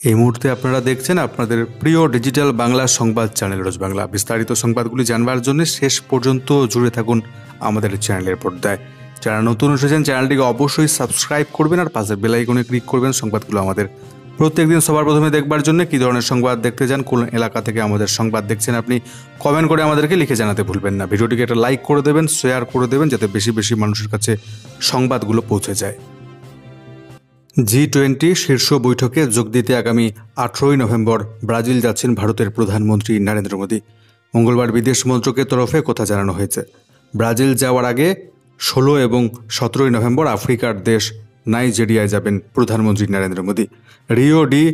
এই মুহূর্তে আপনারা দেখছেন আপনাদের প্রিয় ডিজিটাল বাংলা সংবাদ চ্যানেল রোজ বাংলা। বিস্তারিত সংবাদগুলি জানবার জন্য শেষ পর্যন্ত জুড়ে থাকুন আমাদের চ্যানেলের পর্দায়। যারা নতুন এসেছেন চ্যানেলটিকে অবশ্যই সাবস্ক্রাইব করবেন আর পাশের বেল আইকনে ক্লিক করবেন সংবাদগুলো আমাদের প্রত্যেকদিন সবার প্রথমে দেখবার জন্য। কী ধরনের সংবাদ দেখতে চান, কোন এলাকা থেকে আমাদের সংবাদ দেখছেন, আপনি কমেন্ট করে আমাদেরকে লিখে জানাতে ভুলবেন না। ভিডিওটিকে একটা লাইক করে দেবেন, শেয়ার করে দেবেন, যাতে বেশি বেশি মানুষের কাছে সংবাদগুলো পৌঁছে যায়। G20 শীর্ষ বৈঠকে যোগ দিতে আগামী 18 নভেম্বর ব্রাজিল যাচ্ছেন ভারতের প্রধানমন্ত্রী নরেন্দ্র মোদী। মঙ্গলবার বিদেশ মন্ত্রকের তরফে কথা জানানো হয়েছে। ব্রাজিল যাওয়ার আগে 16 এবং 17 নভেম্বর আফ্রিকার দেশ নাইজেরিয়ায় যাবেন প্রধানমন্ত্রী নরেন্দ্র মোদী। রিও ডি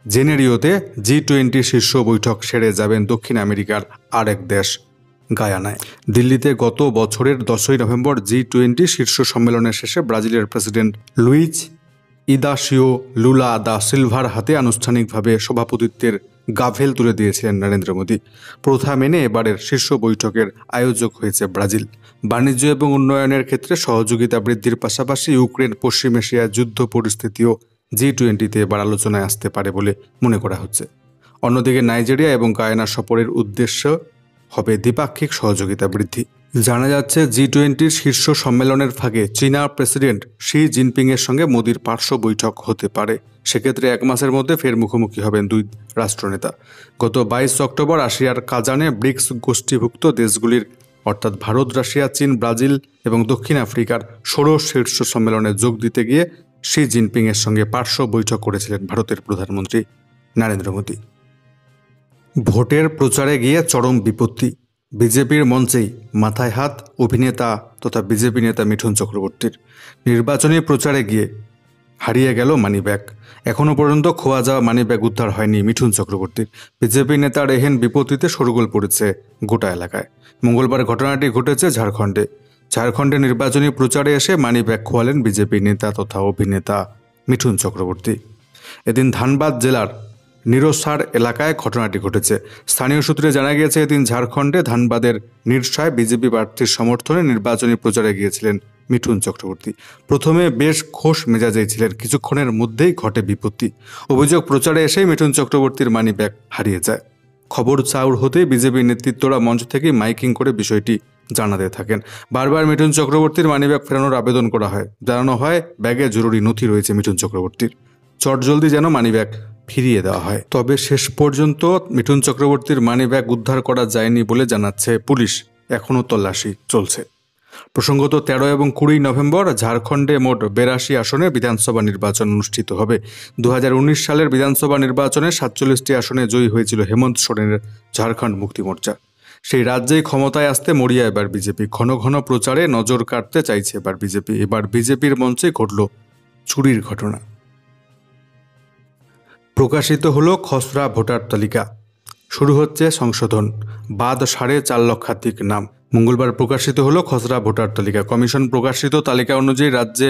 জেনেরিওতে G20 শীর্ষ বৈঠক সেরে যাবেন দক্ষিণ আমেরিকার আরেক দেশ গায়ানায়। দিল্লিতে গত বছরের 10 নভেম্বর G20 শীর্ষ সম্মেলনের শেষে ব্রাজিলের প্রেসিডেন্ট লুইজ ইদাসিও লুলা দা সিলভার হাতে আনুষ্ঠানিকভাবে সভাপতিত্বের গাভেল তুলে দিয়েছিলেন নরেন্দ্র মোদী। প্রথা মেনে এবারের শীর্ষ বৈঠকের আয়োজক হয়েছে ব্রাজিল। বাণিজ্য এবং উন্নয়নের ক্ষেত্রে সহযোগিতা বৃদ্ধির পাশাপাশি ইউক্রেন পশ্চিম এশিয়ার যুদ্ধ পরিস্থিতিও G20-তে এবার আলোচনায় আসতে পারে বলে মনে করা হচ্ছে। অন্যদিকে নাইজেরিয়া এবং গায়ানা সফরের উদ্দেশ্য হবে দ্বিপাক্ষিক সহযোগিতা বৃদ্ধি। জানা যাচ্ছে G20 শীর্ষ সম্মেলনের ফাঁকে চীনা প্রেসিডেন্ট শি জিনপিংয়ের সঙ্গে মোদির পার্শ্ব বৈঠক হতে পারে। সেক্ষেত্রে 1 মাসের মধ্যে ফের মুখোমুখি হবেন দুই রাষ্ট্রনেতা। গত 22 অক্টোবর রাশিয়ার কাজানে ব্রিক্স গোষ্ঠীভুক্ত দেশগুলির অর্থাৎ ভারত, রাশিয়া, চীন, ব্রাজিল এবং দক্ষিণ আফ্রিকার ষোড়শ শীর্ষ সম্মেলনে যোগ দিতে গিয়ে শি জিনপিংয়ের সঙ্গে পার্শ্ব বৈঠক করেছিলেন ভারতের প্রধানমন্ত্রী নরেন্দ্র মোদী। ভোটের প্রচারে গিয়ে চরম বিপত্তি। বিজেপির মঞ্চেই মাথায় হাত অভিনেতা তথা বিজেপি নেতা মিঠুন চক্রবর্তীর। নির্বাচনী প্রচারে গিয়ে হারিয়ে গেল মানিব্যাগ। এখনও পর্যন্ত খোয়া যাওয়া মানিব্যাগ উদ্ধার হয়নি মিঠুন চক্রবর্তীর। বিজেপি নেতার এহেন বিপত্তিতে শোরগোল পড়েছে গোটা এলাকায়। মঙ্গলবার ঘটনাটি ঘটেছে ঝাড়খণ্ডে নির্বাচনী প্রচারে এসে মানিব্যাগ খোয়ালেন বিজেপি নেতা তথা অভিনেতা মিঠুন চক্রবর্তী। এদিন ধানবাদ জেলার নিরসার এলাকায় ঘটনাটি ঘটেছে। স্থানীয় সূত্রে জানা গিয়েছে, এদিন ঝাড়খণ্ডে ধানবাদের নিরসায় বিজেপি প্রার্থীর সমর্থনে নির্বাচনী প্রচারে গিয়েছিলেন মিঠুন চক্রবর্তী। প্রথমে বেশ খোশ মেজাজেই ছিলেন, কিছুক্ষণের মধ্যেই ঘটে বিপত্তি। অভিযোগ, প্রচারে এসেই মিঠুন চক্রবর্তীর মানিব্যাগ হারিয়ে যায়। খবর চাউর হতেই বিজেপি নেতৃত্বরা মঞ্চ থেকেই মাইকিং করে বিষয়টি জানাতে থাকেন। বারবার মিঠুন চক্রবর্তীর মানিব্যাগ ফেরানোর আবেদন করা হয়। জানানো হয় ব্যাগে জরুরি নথি রয়েছে মিঠুন চক্রবর্তীর, চটজলদি যেন মানিব্যাগ ফিরিয়ে দেওয়া হয়। তবে শেষ পর্যন্ত মিঠুন চক্রবর্তীর মানিব্যাগ উদ্ধার করা যায়নি বলে জানাচ্ছে পুলিশ। এখনও তল্লাশি চলছে। প্রসঙ্গত 13 এবং 20 নভেম্বর ঝাড়খণ্ডে মোট 82 আসনে বিধানসভা নির্বাচন অনুষ্ঠিত হবে। 2019 সালের বিধানসভা নির্বাচনে 47টি আসনে জয়ী হয়েছিল হেমন্ত সোরেনের ঝাড়খণ্ড মুক্তি মোর্চা। সেই রাজ্যেই ক্ষমতায় আসতে মরিয়া এবার বিজেপি। ঘন ঘন প্রচারে নজর কাটতে চাইছে এবার বিজেপি। এবার বিজেপির মঞ্চে ঘটল চুরির ঘটনা। প্রকাশিত হলো খসড়া ভোটার তালিকা, শুরু হচ্ছে সংশোধন, বাদ 4.5 লক্ষাধিক নাম। মঙ্গলবার প্রকাশিত হলো খসড়া ভোটার তালিকা। কমিশন প্রকাশিত তালিকা অনুযায়ী রাজ্যে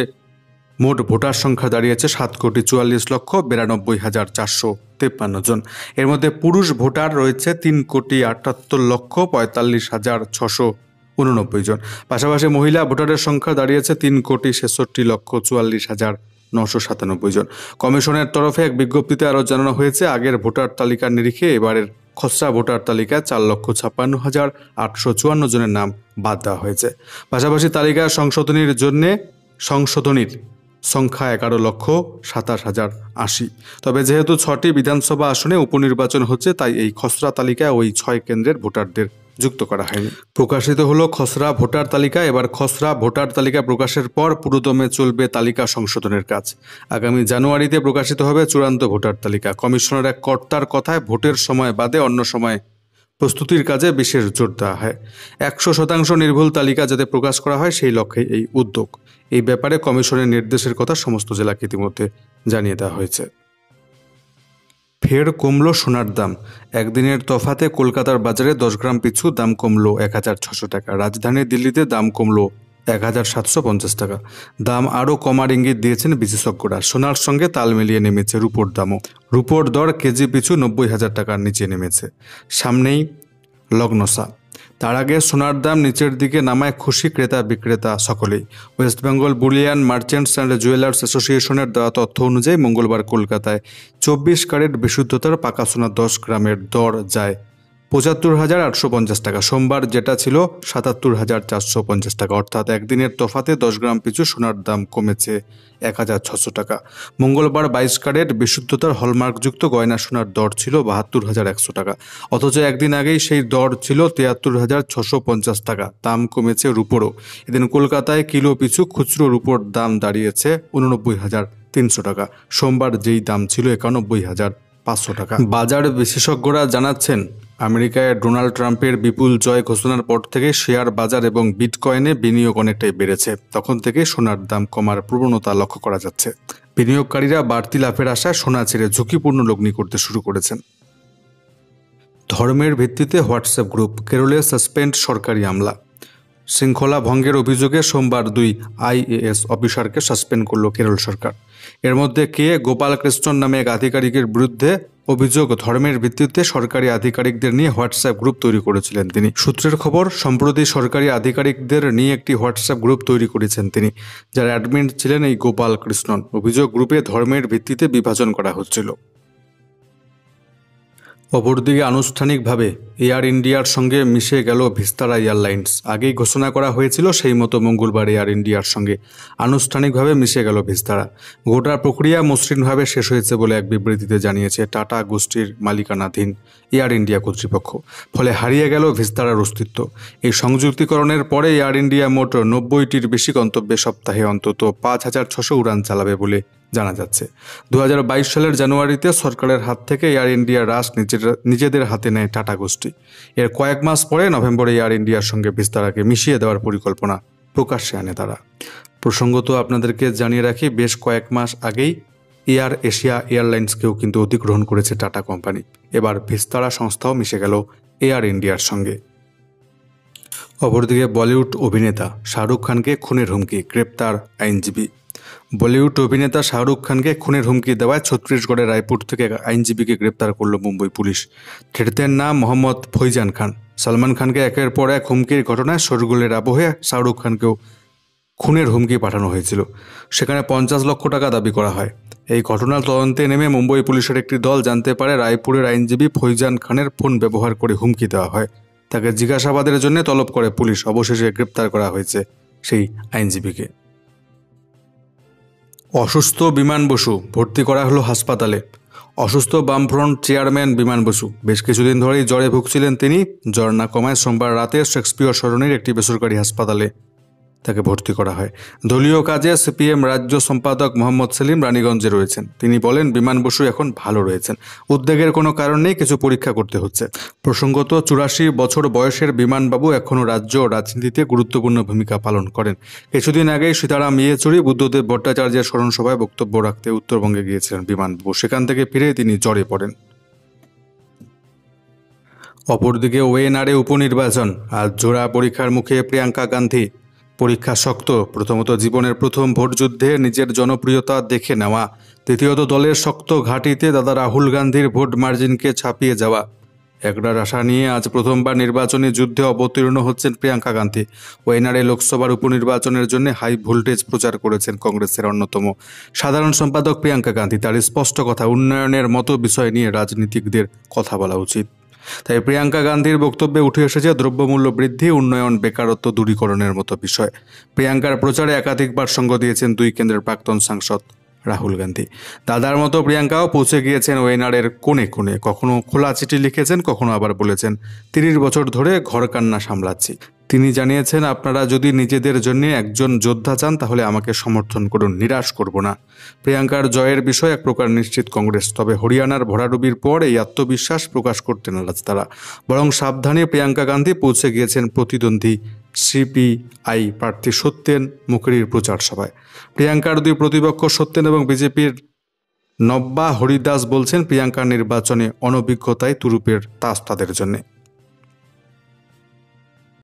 মোট ভোটার সংখ্যা দাঁড়িয়েছে 7,44,453 জন। এর মধ্যে পুরুষ ভোটার রয়েছে 3,78,45,689 জন। পাশাপাশি মহিলা ভোটারের সংখ্যা দাঁড়িয়েছে 3,46,44,997 জন। কমিশনের তরফে এক বিজ্ঞপ্তিতে আরও জানানো হয়েছে, আগের ভোটার তালিকার নিরিখে এবারের খসড়া ভোটার তালিকায় 4,56,854 জনের নাম বাদ দেওয়া হয়েছে। পাশাপাশি তালিকা সংশোধনীর সংখ্যা 11,27,080। তবে যেহেতু 6টি বিধানসভা আসনে উপনির্বাচন হচ্ছে, তাই এই খসড়া তালিকায় ওই 6 কেন্দ্রের ভোটারদের যুক্ত করা হয়নি। প্রকাশিত হলো খসড়া ভোটার তালিকা। এবার খসড়া ভোটার তালিকা প্রকাশের পর পুরোদমে চলবে তালিকা সংশোধনের কাজ। আগামী জানুয়ারিতে প্রকাশিত হবে চূড়ান্ত ভোটার তালিকা। কমিশনের এক কর্তার কথায়, ভোটের সময় বাদে অন্য সময় প্রস্তুতির কাজে বিশেষ জোর দেওয়া হয়। 100% নির্ভুল তালিকা যাতে প্রকাশ করা হয়, সেই লক্ষ্যে এই উদ্যোগ। এই ব্যাপারে কমিশনের নির্দেশের কথা সমস্ত জেলাকে ইতিমধ্যে জানিয়ে দেওয়া হয়েছে। ফের কমল সোনার দাম। একদিনের তফাতে কলকাতার বাজারে 10 গ্রাম পিছু দাম কমল 1,600 টাকা। রাজধানী দিল্লিতে দাম কমল 1,750 টাকা। দাম আরও কমার ইঙ্গিত দিয়েছেন বিশেষজ্ঞরা। সোনার সঙ্গে তাল মিলিয়ে নেমেছে রূপোর দামও। রূপোর দর কেজি পিছু 90,000 টাকার নিচে নেমেছে। সামনেই লগ্নসা, তার আগে সোনার দাম নিচের দিকে নামায় খুশি ক্রেতা বিক্রেতা সকলেই। West Bengal Boolean merchants and jewellers অ্যাসোসিয়েশনের দেওয়া তথ্য অনুযায়ী মঙ্গলবার কলকাতায় 24 ক্যারেট বিশুদ্ধতার পাকা সোনা 10 গ্রামের দর যায় ৭৫,৮৫০ টাকা। সোমবার যেটা ছিল ৭৭,৪৫০ টাকা, অর্থাৎ একদিনের তফাতে 10 গ্রাম পিছু সোনার দাম কমেছে ১,৬০০ টাকা। মঙ্গলবার 22 ক্যারেট বিশুদ্ধতার হলমার্কযুক্ত গয়না সোনার দর ছিল ৭২,১০০ টাকা, অথচ একদিন আগেই সেই দর ছিল ৭৩,৬৫০ টাকা। দাম কমেছে রুপোরও। এদিন কলকাতায় কিলো পিছু খুচরো রুপোর দাম দাঁড়িয়েছে ৮৯,৩০০ টাকা। সোমবার যেই দাম ছিল ৯১,৫০০ টাকা। বাজার বিশেষজ্ঞরা জানাচ্ছেন, আমেরিকায় ডোনাল্ড ট্রাম্পের বিপুল জয় ঘোষণার পর থেকে শেয়ার বাজার এবং বিটকয়েনে বিনিয়োগ অনেকটাই বেড়েছে। তখন থেকে সোনার দাম কমার প্রবণতা লক্ষ্য করা যাচ্ছে। বিনিয়োগকারীরা বাড়তি লাভের আশায় সোনা ছেড়ে ঝুঁকিপূর্ণ লগ্নি করতে শুরু করেছেন। ধর্মের ভিত্তিতে হোয়াটসঅ্যাপ গ্রুপ, কেরলে সাসপেন্ড সরকারি আমলা। শৃঙ্খলা ভঙ্গের অভিযোগে সোমবার 2 IAS অফিসারকে সাসপেন্ড করল কেরল সরকার। এর মধ্যে কে গোপালকৃষ্ণন নামে এক আধিকারিকের বিরুদ্ধে অভিযোগ, ধর্মের ভিত্তিতে সরকারি আধিকারিকদের নিয়ে হোয়াটসঅ্যাপ গ্রুপ তৈরি করেছিলেন তিনি। সূত্রের খবর, সম্প্রতি সরকারি আধিকারিকদের নিয়ে একটি হোয়াটসঅ্যাপ গ্রুপ তৈরি করেছেন তিনি, যার অ্যাডমিন ছিলেন এই গোপালকৃষ্ণন। অভিযোগ, গ্রুপে ধর্মের ভিত্তিতে বিভাজন করা হচ্ছিল। অপরদিকে আনুষ্ঠানিকভাবে এয়ার ইন্ডিয়ার সঙ্গে মিশে গেল ভিস্তারা এয়ারলাইন্স। আগেই ঘোষণা করা হয়েছিল সেই মতো মঙ্গলবার এয়ার ইন্ডিয়ার সঙ্গে আনুষ্ঠানিকভাবে মিশে গেল ভিস্তারা। গোটা প্রক্রিয়া মসৃণভাবে শেষ হয়েছে বলে এক বিবৃতিতে জানিয়েছে টাটা গোষ্ঠীর মালিকানাধীন এয়ার ইন্ডিয়া কর্তৃপক্ষ। ফলে হারিয়ে গেল ভিস্তারার অস্তিত্ব। এই সংযুক্তিকরণের পরে এয়ার ইন্ডিয়া মোট ৯০টির বেশি গন্তব্যে সপ্তাহে অন্তত ৫,৬০০ উড়ান চালাবে বলে জানা যাচ্ছে। ২০২২ সালের জানুয়ারিতে সরকারের হাত থেকে এয়ার ইন্ডিয়ার রাশ নিজেদের হাতে নেয় টাটা গোষ্ঠী। এর কয়েক মাস পরে নভেম্বরে এয়ার ইন্ডিয়ার সঙ্গে ভিস্তারাকে মিশিয়ে দেওয়ার পরিকল্পনা প্রকাশ্যে আনে তারা। প্রসঙ্গত আপনাদেরকে জানিয়ে রাখি, বেশ কয়েক মাস আগেই এয়ার এশিয়া এয়ারলাইন্সকেও কিন্তু অধিগ্রহণ করেছে টাটা কোম্পানি। এবার ভিস্তারা সংস্থাও মিশে গেল এয়ার ইন্ডিয়ার সঙ্গে। অপরদিকে বলিউড অভিনেতা শাহরুখ খানকে খুনের হুমকি, গ্রেপ্তার আইনজীবী। বলিউড অভিনেতা শাহরুখ খানকে খুনের হুমকি দেওয়ায় ছত্তিশগড়ের রায়পুর থেকে এক আইনজীবীকে গ্রেপ্তার করল মুম্বই পুলিশ। ধৃতের নাম মোহাম্মদ ফৈজান খান। সলমান খানকে একের পর এক হুমকির ঘটনায় শোরগোলের আবহে শাহরুখ খানকেও খুনের হুমকি পাঠানো হয়েছিল। সেখানে ৫০ লক্ষ টাকা দাবি করা হয়। এই ঘটনার তদন্তে নেমে মুম্বই পুলিশের একটি দল জানতে পারে রায়পুরের আইনজীবী ফৈজান খানের ফোন ব্যবহার করে হুমকি দেওয়া হয়। তাকে জিজ্ঞাসাবাদের জন্য তলব করে পুলিশ। অবশেষে গ্রেপ্তার করা হয়েছে সেই আইনজীবীকে। অসুস্থ বিমান বসু ভর্তি করা হলো হাসপাতালে। অসুস্থ বামফ্রন্ট চেয়ারম্যান বিমান বসু বেশ কিছুদিন ধরেই জ্বরে ভুগছিলেন তিনি। জ্বর না কমায় সোমবার রাতে শেক্সপিয়র সরণির একটি বেসরকারি হাসপাতালে তাকে ভর্তি করা হয়। দলীয় কাজে সিপিএম রাজ্য সম্পাদক মোহাম্মদ সেলিম রানীগঞ্জে রয়েছেন। তিনি বলেন, বিমান বসু এখন ভালো রয়েছেন, উদ্বেগের কোনো কারণ নেই, কিছু পরীক্ষা করতে হচ্ছে। প্রসঙ্গত, ৮৪ বছর বয়সের বিমানবাবু এখনও রাজ্য রাজনীতিতে গুরুত্বপূর্ণ ভূমিকা পালন করেন। কিছুদিন আগেই সীতারাম ইয়েচুরি বুদ্ধদেব ভট্টাচার্যের স্মরণসভায় বক্তব্য রাখতে উত্তরবঙ্গে গিয়েছিলেন বিমানবাবু। সেখান থেকে ফিরে তিনি জ্বরে পড়েন। অপরদিকে ওএনআরএ উপনির্বাচন, আজ জোড়া পরীক্ষার মুখে প্রিয়াঙ্কা গান্ধী। পরীক্ষা শক্ত। প্রথমত, জীবনের প্রথম ভোটযুদ্ধে নিজের জনপ্রিয়তা দেখে নেওয়া। দ্বিতীয়ত, দলের শক্ত ঘাঁটিতে দাদা রাহুল গান্ধীর ভোট মার্জিনকে ছাপিয়ে যাওয়া। একটার আশা নিয়ে আজ প্রথমবার নির্বাচনী যুদ্ধে অবতীর্ণ হচ্ছেন প্রিয়াঙ্কা গান্ধী। ওএনআরএ লোকসভার উপনির্বাচনের জন্য হাই ভোল্টেজ প্রচার করেছেন কংগ্রেসের অন্যতম সাধারণ সম্পাদক প্রিয়াঙ্কা গান্ধী। তার স্পষ্ট কথা, উন্নয়নের মতো বিষয় নিয়ে রাজনীতিকদের কথা বলা উচিত। তাই প্রিয়াঙ্কা গান্ধীর বক্তব্যে উঠে এসেছে দ্রব্যমূল্য বৃদ্ধি, উন্নয়ন, বেকারত্ব দূরীকরণের মতো বিষয়। প্রিয়াঙ্কার প্রচারে একাধিকবার সঙ্গ দিয়েছেন 2 কেন্দ্রের প্রাক্তন সাংসদ রাহুল গান্ধী। দাদার মতো প্রিয়াঙ্কাও পৌঁছে গিয়েছেন ওএনআরএর কোণে কোণে। কখনো খোলা চিঠি লিখেছেন, কখনো আবার বলেছেন 30 বছর ধরে ঘরকান্না সামলাচ্ছি। তিনি জানিয়েছেন, আপনারা যদি নিজেদের জন্য একজন যোদ্ধা চান তাহলে আমাকে সমর্থন করুন, নিরাশ করব না। প্রিয়াঙ্কার জয়ের বিষয় এক প্রকার নিশ্চিত কংগ্রেস। তবে হরিয়ানার ভরাডুবির পর এই আত্মবিশ্বাস প্রকাশ করতে নারাজ তারা। বরং সাবধানে প্রিয়াঙ্কা গান্ধী পৌঁছে গিয়েছেন প্রতিদ্বন্দ্বী সিপিআই প্রার্থী সত্যেন মুখার্জির প্রচার সভায়। প্রিয়াঙ্কার 2 প্রতিপক্ষ সত্যেন এবং বিজেপির নব্বা হরিদাস বলছেন, প্রিয়াঙ্কার নির্বাচনে অনভিজ্ঞতায় তুরুপের তাস তাদের জন্যে।